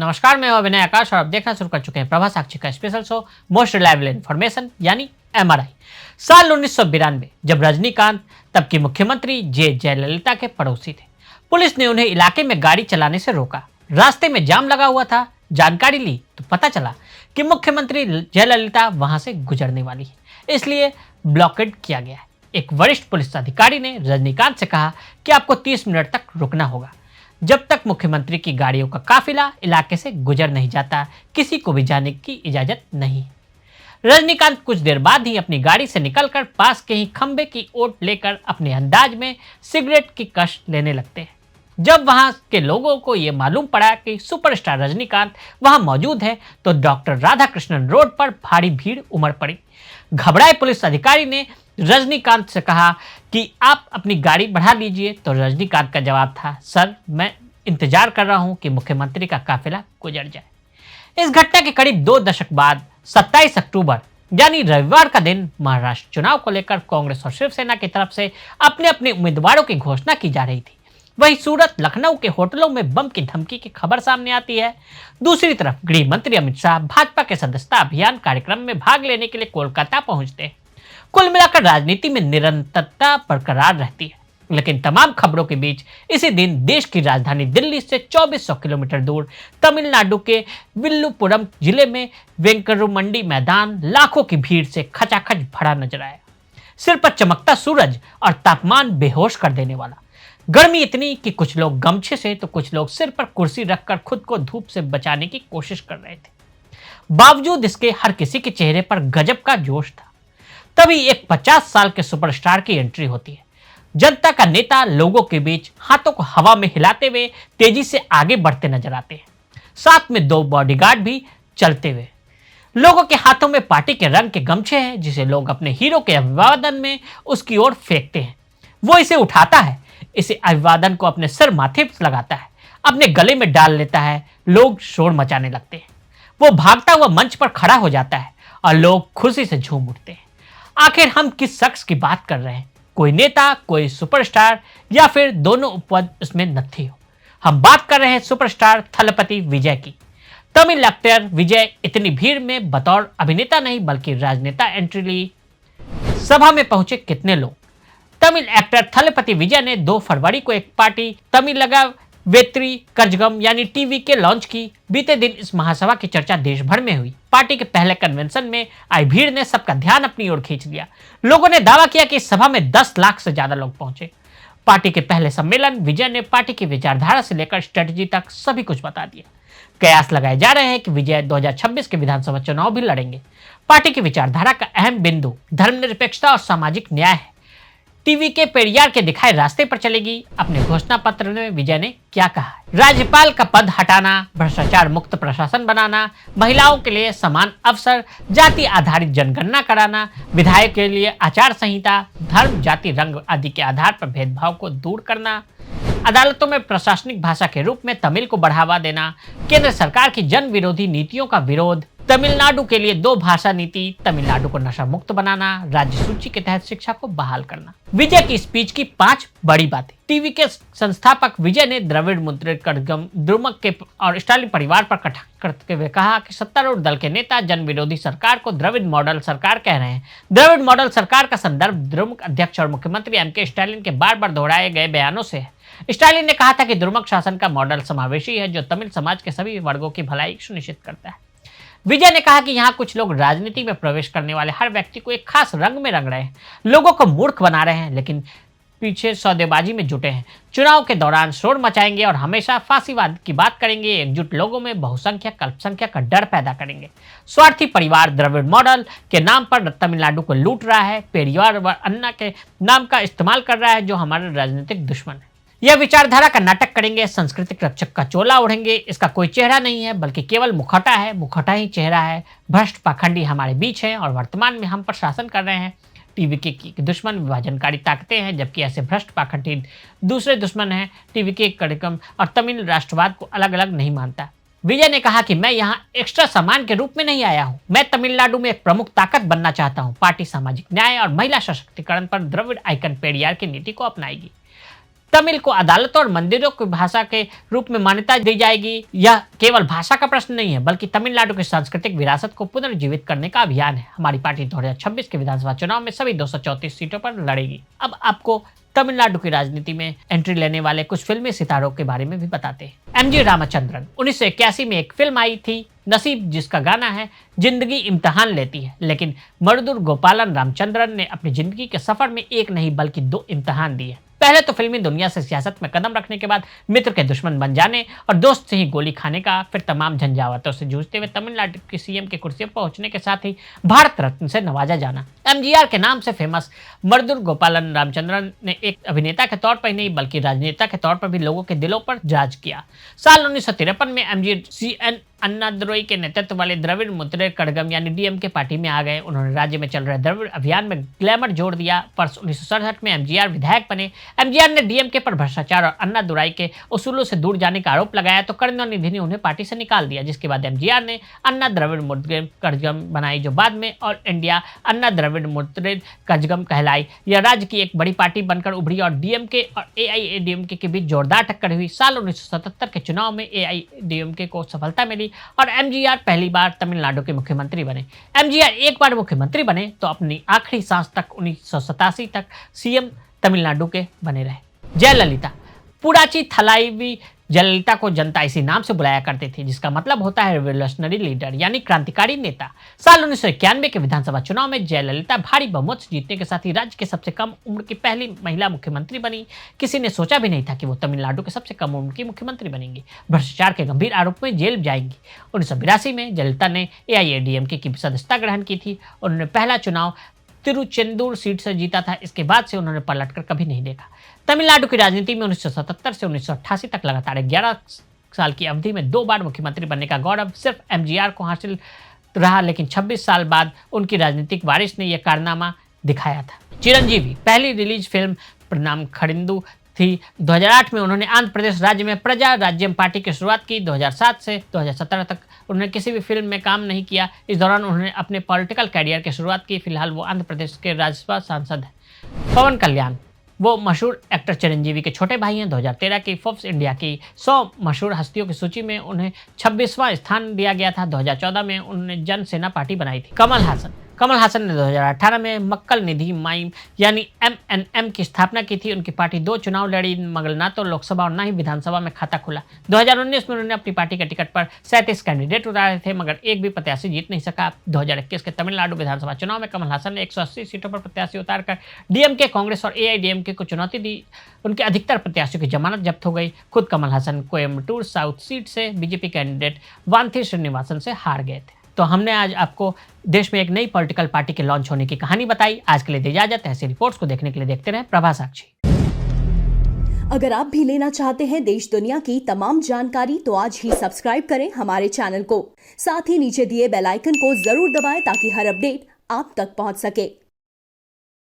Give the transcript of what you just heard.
नमस्कार, मैं अभिनय आकाश और आप देखना शुरू कर चुके हैं प्रभा साक्षी का special show most reliable information यानी एमआरआई। साल 1992 जब रजनीकांत तब की मुख्यमंत्री जयललिता के पड़ोसी थे। पुलिस ने उन्हें इलाके में गाड़ी चलाने से रोका। रास्ते में जाम लगा हुआ था। जानकारी ली तो पता चला कि मुख्यमंत्री जयललिता वहां से गुजरने वाली है, इसलिए ब्लॉकेड किया गया है। एक वरिष्ठ पुलिस अधिकारी ने रजनीकांत से कहा कि आपको 30 मिनट तक रुकना होगा। जब तक मुख्यमंत्री की गाड़ियों का काफिला इलाके से गुजर नहीं जाता, किसी को भी जाने की इजाजत नहीं। रजनीकांत कुछ देर बाद ही अपनी गाड़ी से निकलकर पास के ही खंबे की ओट लेकर अपने अंदाज में सिगरेट की कश लेने लगते हैं। जब वहां के लोगों को यह मालूम पड़ा कि सुपरस्टार रजनीकांत वहां मौजूद है, तो डॉक्टर राधाकृष्णन रोड पर भारी भीड़ उमड़ पड़ी। घबराए पुलिस अधिकारी ने रजनीकांत से कहा कि आप अपनी गाड़ी बढ़ा लीजिए, तो रजनीकांत का जवाब था, सर मैं इंतजार कर रहा हूं कि मुख्यमंत्री का काफिला गुजर जाए। इस घटना के करीब 2 दशक बाद 27 अक्टूबर यानी रविवार का दिन महाराष्ट्र चुनाव को लेकर कांग्रेस और शिवसेना की तरफ से अपने अपने उम्मीदवारों की घोषणा की जा रही थी। वहीं सूरत लखनऊ के होटलों में बम की धमकी की खबर सामने आती है। दूसरी तरफ गृह मंत्री अमित शाह भाजपा के सदस्यता अभियान कार्यक्रम में भाग लेने के लिए कोलकाता पहुंचते हैं। कुल मिलाकर राजनीति में निरंतरता बरकरार रहती है। लेकिन तमाम खबरों के बीच इसी दिन देश की राजधानी दिल्ली से 2400 किलोमीटर दूर तमिलनाडु के विल्लुपुरम जिले में वेंकरुमंडी मैदान लाखों की भीड़ से खचाखच भरा नजर आया। सिर पर चमकता सूरज और तापमान बेहोश कर देने वाला। गर्मी इतनी कि कुछ लोग गमछे से तो कुछ लोग सिर पर कुर्सी रखकर खुद को धूप से बचाने की कोशिश कर रहे थे। बावजूद इसके हर किसी के चेहरे पर गजब का जोश था। तभी एक 50 साल के सुपरस्टार की एंट्री होती है। जनता का नेता लोगों के बीच हाथों को हवा में हिलाते हुए तेजी से आगे बढ़ते नजर आते हैं। साथ में 2 बॉडीगार्ड भी चलते हुए। लोगों के हाथों में पार्टी के रंग के गमछे हैं, जिसे लोग अपने हीरो के अभिवादन में उसकी ओर फेंकते हैं। वो इसे उठाता है, इसे अभिवादन को अपने सिर माथे पर लगाता है, अपने गले में डाल लेता है। लोग शोर मचाने लगते हैं। वो भागता हुआ मंच पर खड़ा हो जाता है और लोग खुशी से झूम उठते हैं। आखिर हम किस शख्स की बात कर रहे हैं? कोई नेता, कोई सुपरस्टार, या फिर दोनों उपपद उसमें नथी हो? हम बात कर रहे हैं सुपरस्टार थलपति विजय की। तमिल एक्टर विजय इतनी भीड़ में बतौर अभिनेता नहीं बल्कि राजनेता एंट्री ली। सभा में पहुंचे कितने लोग? तमिल एक्टर थलपति विजय ने 2 फरवरी को एक पार्टी तमिलगा वेत्री कर्जगम यानी टीवी के लॉन्च की। बीते दिन इस महासभा की चर्चा देश भर में हुई। पार्टी के पहले कन्वेंशन में आई भीड़ ने सबका ध्यान अपनी ओर खींच लिया। लोगों ने दावा किया कि इस सभा में 10 लाख से ज्यादा लोग पहुंचे। पार्टी के पहले सम्मेलन विजय ने पार्टी की विचारधारा से लेकर स्ट्रेटजी तक सभी कुछ बता दिया। कयास लगाए जा रहे हैं कि विजय 2026 के विधानसभा चुनाव भी लड़ेंगे। पार्टी की विचारधारा का अहम बिंदु धर्मनिरपेक्षता और सामाजिक न्याय है। टीवी के पेरियार के दिखाए रास्ते पर चलेगी। अपने घोषणा पत्र में विजय ने क्या कहा? राज्यपाल का पद हटाना, भ्रष्टाचार मुक्त प्रशासन बनाना, महिलाओं के लिए समान अवसर, जाति आधारित जनगणना कराना, विधायक के लिए आचार संहिता, धर्म, जाति, रंग आदि के आधार पर भेदभाव को दूर करना, अदालतों में प्रशासनिक भाषा के रूप में तमिल को बढ़ावा देना, केंद्र सरकार की जन विरोधी नीतियों का विरोध, तमिलनाडु के लिए 2 भाषा नीति, तमिलनाडु को नशा मुक्त बनाना, राज्य सूची के तहत शिक्षा को बहाल करना। विजय की स्पीच की 5 बड़ी बातें। टीवी के संस्थापक विजय ने द्रविड़ मुद्रित कर्जगम द्रुमक के और स्टालिन परिवार पर कटाक्ष करते हुए कहा कि सत्तारूढ़ दल के नेता जन विरोधी सरकार को द्रविड़ मॉडल सरकार कह रहे हैं। द्रविड़ मॉडल सरकार का संदर्भ द्रुमक अध्यक्ष और मुख्यमंत्री एम.के. स्टालिन के बार बार दोहराए गए बयानों से है। स्टालिन ने कहा था कि द्रुमक शासन का मॉडल समावेशी है, जो तमिल समाज के सभी वर्गों की भलाई सुनिश्चित करता है। विजय ने कहा कि यहाँ कुछ लोग राजनीति में प्रवेश करने वाले हर व्यक्ति को एक खास रंग में रंग रहे हैं, लोगों को मूर्ख बना रहे हैं, लेकिन पीछे सौदेबाजी में जुटे हैं। चुनाव के दौरान शोर मचाएंगे और हमेशा फांसीवाद की बात करेंगे। एकजुट लोगों में बहुसंख्यक अल्पसंख्यक का डर पैदा करेंगे। स्वार्थी परिवार द्रविड़ मॉडल के नाम पर तमिलनाडु को लूट रहा है। पेरियार व अन्ना के नाम का इस्तेमाल कर रहा है, जो हमारे राजनीतिक दुश्मन है। यह विचारधारा का नाटक करेंगे, सांस्कृतिक रक्षक का चोला ओढ़ेंगे। इसका कोई चेहरा नहीं है बल्कि केवल मुखौटा है। मुखौटा ही चेहरा है। भ्रष्ट पाखंडी हमारे बीच हैं और वर्तमान में हम पर शासन कर रहे हैं। टीवी के दुश्मन विभाजनकारी ताकतें हैं, जबकि ऐसे भ्रष्ट पाखंडी दूसरे दुश्मन हैं। टीवी के कार्यक्रम और तमिल राष्ट्रवाद को अलग अलग नहीं मानता। विजय ने कहा कि मैं यहाँ एक्स्ट्रा सामान के रूप में नहीं आया हूँ। मैं तमिलनाडु में एक प्रमुख ताकत बनना चाहता हूँ। पार्टी सामाजिक न्याय और महिला सशक्तिकरण पर द्रविड़ आइकन पेरियार की नीति को अपनाएगी। तमिल को अदालतों और मंदिरों की भाषा के रूप में मान्यता दी जाएगी। यह केवल भाषा का प्रश्न नहीं है, बल्कि तमिलनाडु की सांस्कृतिक विरासत को पुनर्जीवित करने का अभियान है। हमारी पार्टी 2026 के विधानसभा चुनाव में सभी 234 सीटों पर लड़ेगी। अब आपको तमिलनाडु की राजनीति में एंट्री लेने वाले कुछ फिल्मी सितारों के बारे में भी बताते हैं। एमजी रामचंद्रन 1981 में एक फिल्म आई थी नसीब, जिसका गाना है जिंदगी इम्तिहान लेती है। लेकिन मरुदुर गोपालन रामचंद्रन ने अपनी जिंदगी के सफर में एक नहीं बल्कि 2 इम्तिहान दिए। पहले तो फिल्मी दुनिया से सियासत में कदम रखने के बाद मित्र के दुश्मन बन जाने और दोस्त से ही गोली खाने का, फिर तमाम झंझावातों से जूझते हुए तमिलनाडु की सीएम की कुर्सी पर पहुंचने के साथ ही भारत रत्न से नवाजा जाना। एमजीआर के नाम से फेमस मरुदुर गोपालन रामचंद्रन ने एक अभिनेता के तौर पर ही नहीं बल्कि राजनेता के तौर पर भी लोगों के दिलों पर राज किया। साल 1953 में एमजी सीएन अन्नादुरई के नेतृत्व वाले द्रविड़ मुद्रे कड़गम यानी डीएमके पार्टी में आ गए। उन्होंने राज्य में चल रहे द्रविड़ अभियान में ग्लैमर जोड़ दिया। वर्ष 1967 में एमजीआर विधायक बने। एमजीआर ने डीएमके पर भ्रष्टाचार और अन्नादुरई के उसूलों से दूर जाने का आरोप लगाया तो करुणानिधि ने उन्हें पार्टी से निकाल दिया, जिसके बाद एमजीआर ने अन्ना द्रविड़ मुद्रे कड़गम बनाई, जो बाद में ऑल इंडिया अन्ना द्रविड़ मुद्रे कड़गम कहलाई। यह राज्य की एक बड़ी पार्टी बनकर उभरी और डीएमके और एआईएडीएमके के बीच जोरदार टक्कर हुई। साल 1977 के चुनाव में एआईएडीएमके को सफलता मिली और एमजीआर पहली बार तमिलनाडु के मुख्यमंत्री बने। एमजीआर एक बार मुख्यमंत्री बने तो अपनी आखिरी सांस तक 1987 तक सीएम तमिलनाडु के बने रहे। जयललिता पुराची थलाईवी जयललिता को जनता इसी नाम से बुलाया करती थी, जिसका मतलब होता है रिवोल्यूशनरी लीडर यानी क्रांतिकारी नेता। साल 1991 के विधानसभा चुनाव में जयललिता भारी बहुमत से जीतने के साथ ही राज्य के सबसे कम उम्र की पहली महिला मुख्यमंत्री बनी। किसी ने सोचा भी नहीं था कि वो तमिलनाडु के सबसे कम उम्र की मुख्यमंत्री बनेंगी, भ्रष्टाचार के गंभीर आरोप में जेल जाएंगी। 1982 में जयललिता ने एआईएडीएमके की सदस्यता ग्रहण की थी। उन्होंने पहला चुनाव तिरुचेंदूर सीट से जीता था। इसके बाद से उन्होंने पलटकर कभी नहीं देखा। तमिलनाडु की राजनीति में 1977 से 1988 तक लगातार 11 साल की अवधि में 2 बार मुख्यमंत्री बनने का गौरव सिर्फ एमजीआर को हासिल रहा, लेकिन 26 साल बाद उनकी राजनीतिक वारिस ने यह कारनामा दिखाया था। चिरंजीवी पहली रिलीज फिल्म प्रणाम खड़िंदू थी। 2008 में उन्होंने आंध्र प्रदेश राज्य में प्रजा राज्यम पार्टी की शुरुआत की। 2007 से 2017 तक उन्होंने किसी भी फिल्म में काम नहीं किया। इस दौरान उन्होंने अपने पॉलिटिकल कैरियर की शुरुआत की। फिलहाल वो आंध्र प्रदेश के राज्यसभा सांसद हैं। पवन कल्याण वो मशहूर एक्टर चिरंजीवी के छोटे भाई हैं। 2013 की फोर्ब्स इंडिया की 100 मशहूर हस्तियों की सूची में उन्हें 26वां स्थान दिया गया था। 2014 में उन्होंने जन सेना पार्टी बनाई थी। कमल हासन ने 2018 में मक्कल निधि माइम यानी एमएनएम की स्थापना की थी। उनकी पार्टी 2 चुनाव लड़ी, मगर ना तो लोकसभा और ना ही विधानसभा में खाता खुला। 2019 में उन्होंने अपनी पार्टी के टिकट पर 37 कैंडिडेट उतारे थे, मगर एक भी प्रत्याशी जीत नहीं सका। 2021 के तमिलनाडु विधानसभा चुनाव में कमल हासन ने 180 सीटों पर प्रत्याशी उतारकर डीएमके, कांग्रेस और एआईडीएमके को चुनौती दी। उनके अधिकतर प्रत्याशियों की जमानत जब्त हो गई। खुद कमल हासन कोयम्बटूर साउथ सीट से बीजेपी कैंडिडेट वांथी श्रीनिवासन से हार गए थे। तो हमने आज आपको देश में एक नई पॉलिटिकल पार्टी के लॉन्च होने की कहानी बताई। आज के लिए इजाजत। ऐसी रिपोर्ट्स को देखने के लिए देखते रहें प्रभा साक्षी। अगर आप भी लेना चाहते हैं देश दुनिया की तमाम जानकारी तो आज ही सब्सक्राइब करें हमारे चैनल को। साथ ही नीचे दिए बेल आइकन को जरूर दबाएं ताकि हर अपडेट आप तक पहुंच सके।